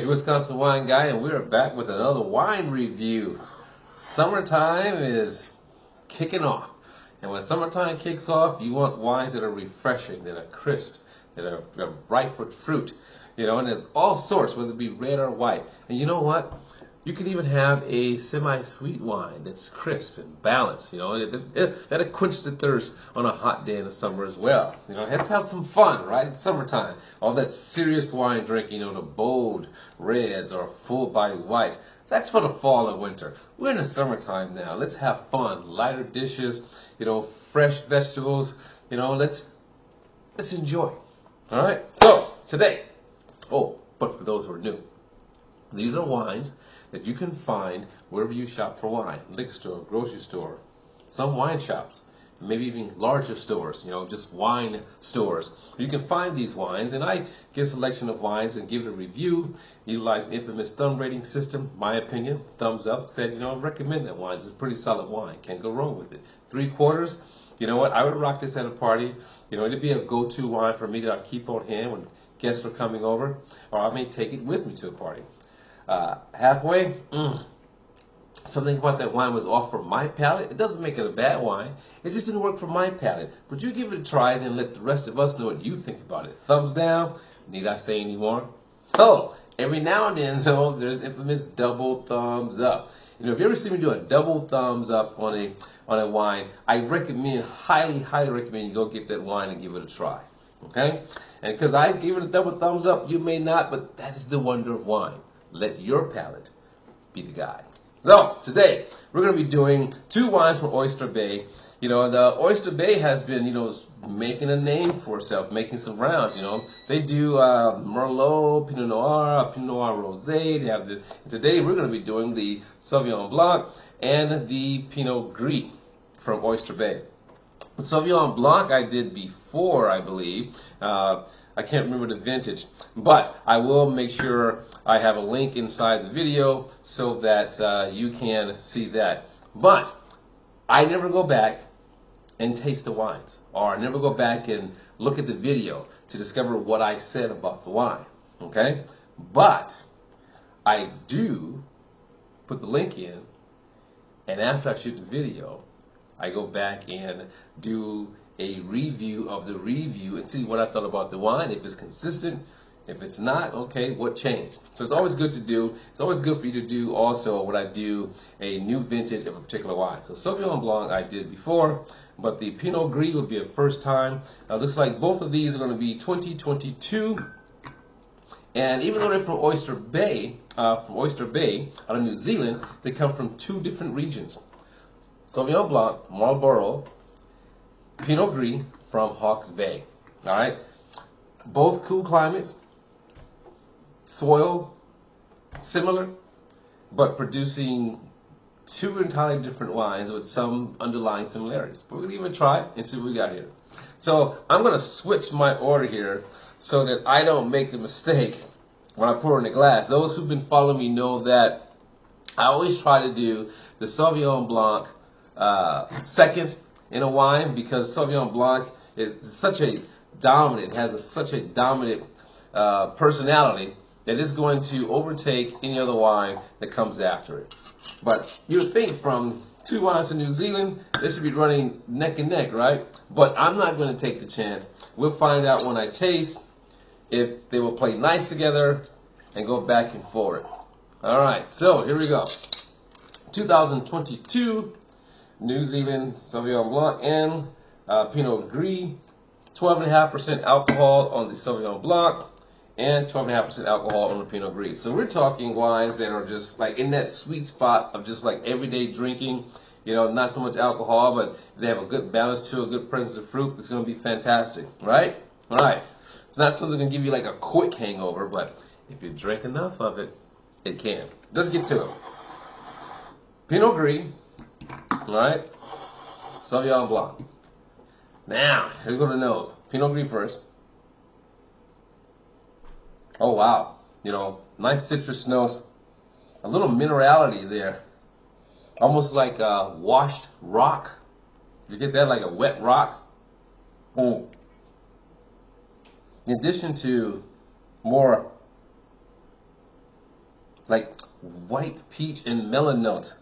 Here's your Wisconsin Wine Guy, and we're back with another wine review. Summertime is kicking off. And when summertime kicks off, you want wines that are refreshing, that are crisp, that are ripe with fruit. You know, and there's all sorts, whether it be red or white. And you know what? You can even have a semi-sweet wine that's crisp and balanced. You know, that'll quench the thirst on a hot day in the summer as well. You know, let's have some fun, right? It's summertime. All that serious wine drinking, you know, the bold reds or full-body whites. That's for the fall and winter. We're in the summertime now. Let's have fun. Lighter dishes, you know, fresh vegetables. You know, let's enjoy. All right. So today, but for those who are new, these are wines that you can find wherever you shop for wine, liquor store, grocery store, some wine shops, maybe even larger stores, you know, just wine stores. You can find these wines, and I get a selection of wines and give it a review, utilize the infamous thumb rating system. My opinion, thumbs up, said, you know, recommend that wine. It's a pretty solid wine. Can't go wrong with it. 3/4, you know what, I would rock this at a party. You know, it'd be a go-to wine for me that I keep on hand when guests are coming over, or I may take it with me to a party. Halfway, something about that wine was off for my palate. It doesn't make it a bad wine. It just didn't work for my palate. But you give it a try and then let the rest of us know what you think about it. Thumbs down. Need I say any more? Oh, every now and then, though, there's infamous double thumbs up. You know, if you ever see me do a double thumbs up on a wine, I recommend, highly recommend you go get that wine and give it a try. Okay? And because I give it a double thumbs up, you may not, but that is the wonder of wine. Let your palate be the guide. So, today, we're going to be doing 2 wines from Oyster Bay. You know, the Oyster Bay has been, you know, making a name for itself, making some rounds, you know. They do Merlot, Pinot Noir, Pinot Noir Rosé. They have this. Today, we're going to be doing the Sauvignon Blanc and the Pinot Gris from Oyster Bay. The Sauvignon Blanc I did before, I believe. I can't remember the vintage, but I will make sure I have a link inside the video so that you can see that. But I never go back and taste the wines, or I never go back and look at the video to discover what I said about the wine, okay? But I do put the link in, and after I shoot the video, I go back and do a review of the review and see what I thought about the wine, if it's consistent, if it's not, okay, what changed. So it's always good to do. It's always good for you to do also when I do a new vintage of a particular wine. So Sauvignon Blanc I did before, but the Pinot Gris will be a first time. Looks like both of these are going to be 2022. And even though they're from Oyster Bay out of New Zealand, they come from 2 different regions. Sauvignon Blanc, Marlborough, Pinot Gris from Hawke's Bay. All right, both cool climates, soil similar, but producing 2 entirely different wines with some underlying similarities. But we're gonna give it a try and see what we got here. So I'm gonna switch my order here so that I don't make the mistake when I pour in the glass. Those who've been following me know that I always try to do the Sauvignon Blanc second in a wine, because Sauvignon Blanc is such a dominant, such a dominant personality that it's going to overtake any other wine that comes after it. But you would think from 2 wines from New Zealand, they should be running neck and neck, right? But I'm not going to take the chance. We'll find out when I taste if they will play nice together and go back and forth. All right, so here we go. 2022 New Zealand Sauvignon Blanc and Pinot Gris. 12.5% alcohol on the Sauvignon Blanc and 12.5% alcohol on the Pinot Gris. So we're talking wines that are just like in that sweet spot of just like everyday drinking. You know, not so much alcohol, but they have a good balance to a good presence of fruit. It's going to be fantastic, right? All right. It's not something that can give you like a quick hangover, but if you drink enough of it, it can. Let's get to it. Pinot Gris. All right, Sauvignon Blanc. Now, here's go to the nose. Pinot Gris first. Oh, wow. You know, nice citrus notes. A little minerality there. Almost like a washed rock. You get that, like a wet rock? In addition to more like white peach and melon notes.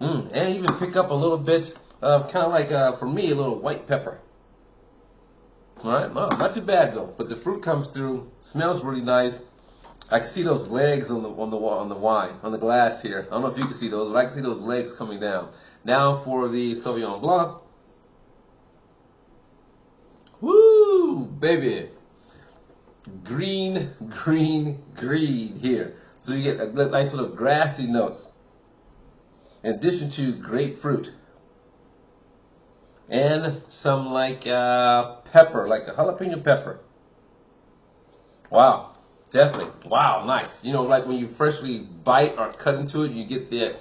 And even pick up a little bit of kind of like, for me, a little white pepper. All right, no, not too bad though. But the fruit comes through, smells really nice. I can see those legs on the wine, on the glass here. I don't know if you can see those, but I can see those legs coming down. Now for the Sauvignon Blanc. Woo, baby. Green, green, green here. So you get a nice little grassy notes. In addition to grapefruit. And some like pepper, like a jalapeno pepper. Wow. Definitely. Wow, nice. You know, like when you freshly bite or cut into it, you get the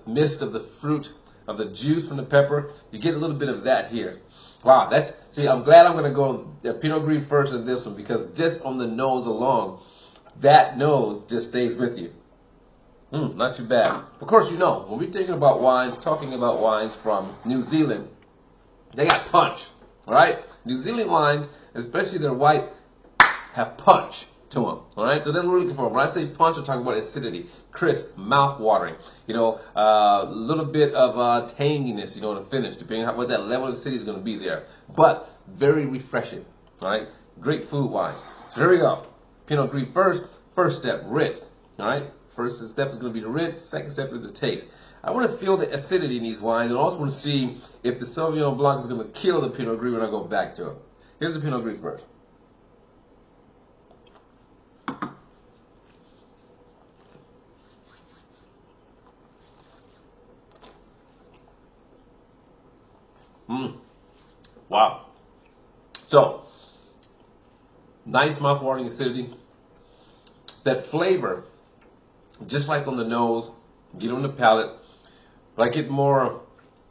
mist of the fruit, of the juice from the pepper. You get a little bit of that here. Wow, I'm glad I'm going to go Pinot Gris first in this one, because just on the nose alone, that nose just stays with you. Not too bad. Of course, you know, when we're talking about wines from New Zealand, they got punch, all right? New Zealand wines, especially their whites, have punch to them, all right? So that's what we're looking for. When I say punch, I'm talking about acidity, crisp, mouth-watering, you know, a little bit of tanginess, you know, in the finish, depending on what that level of acidity is going to be there. But very refreshing, all right? Great food wines. So here we go. Pinot Gris first. First step, rinse, all right? First step is going to be the rinse. Second step is the taste. I want to feel the acidity in these wines, and I also want to see if the Sauvignon Blanc is going to kill the Pinot Gris when I go back to it. Here's the Pinot Gris first. Wow. So, nice mouth-watering acidity. That flavor, just like on the nose, get on the palate, but I get more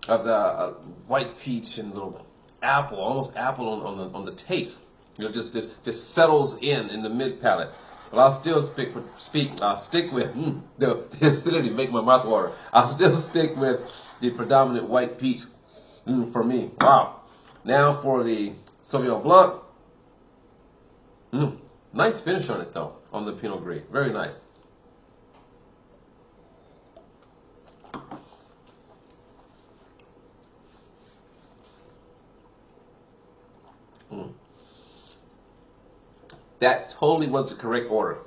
of the white peach and little apple, almost apple on the taste. You know, just settles in the mid palate. But I'll still stick with the acidity, make my mouth water. I'll still stick with the predominant white peach for me. Wow. Now for the Sauvignon Blanc. Nice finish on it though, on the Pinot Gris. Very nice. That totally was the correct order.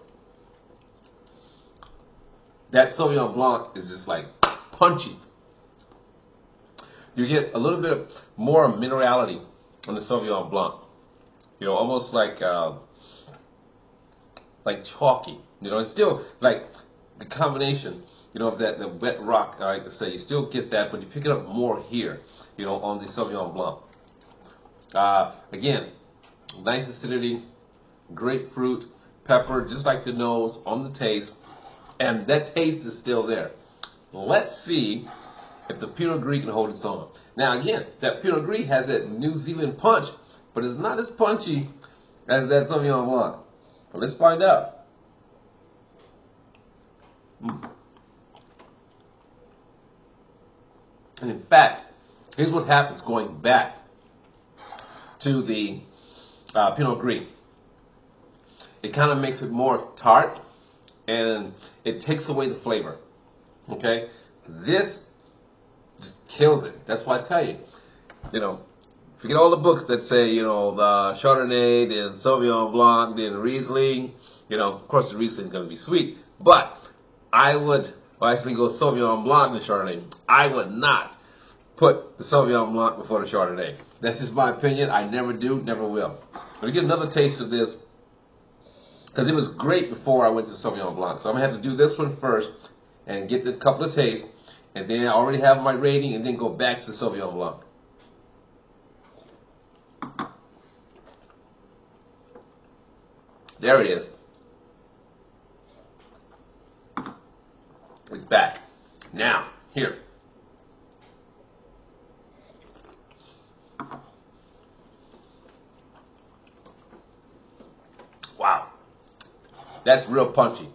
That Sauvignon Blanc is just like punchy. You get a little bit more minerality on the Sauvignon Blanc. You know, almost like chalky. You know, it's still like the combination, you know, of the wet rock, I like to say. You still get that, but you pick it up more here, you know, on the Sauvignon Blanc. Again, nice acidity, grapefruit, pepper, just like the nose on the taste, and that taste is still there. Let's see if the Pinot Gris can hold its own. Now again, that Pinot Gris has that New Zealand punch, but it's not as punchy as that Sauvignon Blanc. But let's find out. And in fact, here's what happens going back to the Pinot Gris. It kind of makes it more tart, and it takes away the flavor. Okay? This just kills it. That's why I tell you, you know, forget all the books that say, you know, the Chardonnay, then Sauvignon Blanc, then Riesling. You know, of course the Riesling is going to be sweet, but I would actually go Sauvignon Blanc and Chardonnay. I would not put the Sauvignon Blanc before the Chardonnay. That's just my opinion. I never do, never will. Let me get another taste of this, because it was great before I went to Sauvignon Blanc. So I'm going to have to do this one first and get a couple of tastes, and then I already have my rating, and then go back to the Sauvignon Blanc. There it is. It's back. Now, here. Wow. That's real punchy.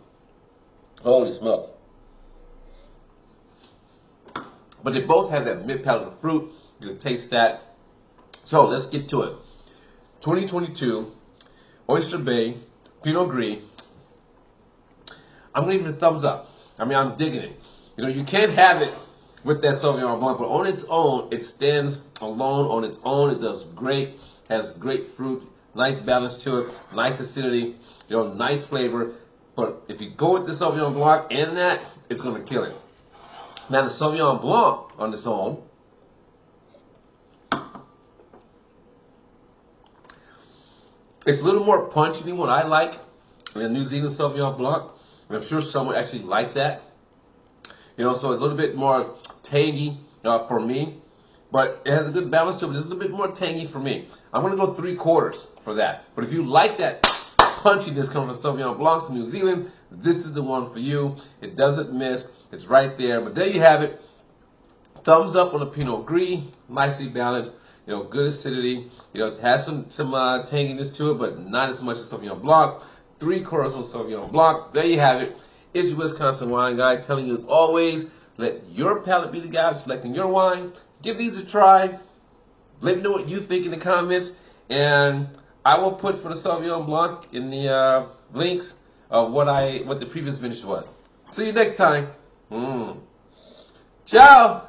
Holy smoke. But they both have that mid-palate of fruit. You can taste that. So let's get to it. 2022 Oyster Bay Pinot Gris I'm going to give it a thumbs up. I mean, I'm digging it. You know, you can't have it with that Sauvignon Blanc, but on its own, it stands alone on its own. It does great, has great fruit, nice balance to it, nice acidity, you know, nice flavor. But if you go with the Sauvignon Blanc and that, it's going to kill it. Now, the Sauvignon Blanc on its own, it's a little more punchy than what I like in a New Zealand Sauvignon Blanc. And I'm sure some would actually like that. You know, so it's a little bit more tangy for me. But it has a good balance to it. It's a little bit more tangy for me. I'm going to go 3/4 for that. But if you like that punchiness coming from Sauvignon Blancs in New Zealand, this is the one for you. It doesn't miss. It's right there. But there you have it. Thumbs up on the Pinot Gris. Nicely balanced. You know, good acidity. You know, it has some tanginess to it, but not as much as Sauvignon Blanc. 3/4 on Sauvignon Blanc. There you have it. It's your Wisconsin wine guy telling you as always, let your palate be the guide of selecting your wine. Give these a try. Let me know what you think in the comments. And I will put for the Sauvignon Blanc in the links of what the previous vintage was. See you next time. Ciao.